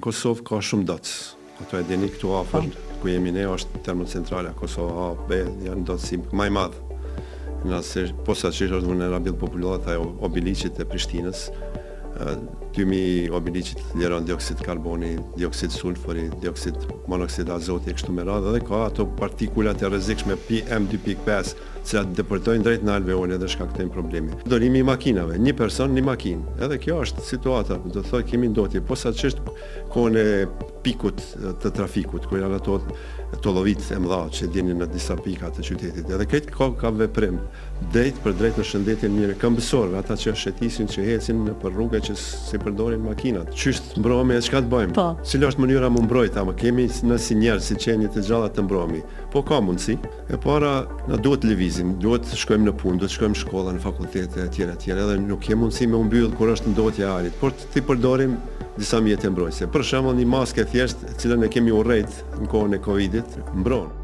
Kosovë ka shumë dotës. Ato e dini këtu afër ku jemi ne është termocentrala Kosova A, B, janë dotësi më i madh. Posaçërisht është vulnerabil popullata e obiliqit e Prishtinës. 2000 obiliqit liron dioksid karboni, dioksid sulfuri, dioksid monoksid azoti e kështu me radhë dhe ka ato partikulat e rrezikshme PM2.5 cilat depërtojnë drejt në alveole dhe shkaktojnë probleme. Dorimi i makinave, një person, një makinë. Edhe kjo është situata, do të thotë kemi ndotje, posaçërisht kohën e pikut të trafikut, ku janë ato tollovit e mëdha që dini në disa pika të qytetit. Edhe këtë ka veprim drejt për drejt në shëndetjen mirë këmbësorëve, ata që shëtisin, që ecin për rrugë që si përdorin makinat. Çysh mbrohemi e çka të bëjmë? Po. Cila është mënyra më mbrojtja? Ama kemi në si njerëz, si qenie të gjalla të mbrohemi. Po ka mundësi. E para na duhet lëvizim, duhet të shkojmë në punë, duhet të shkojmë në shkolla, në fakultete etj. Edhe nuk ke mundësi me u mbyll kur është ndotja e arit, por ti përdorim disa mjete mbrojtëse. Për shembull, një maskë thjesht, e cilën e kemi urrejt në kohën e Covidit, mbron.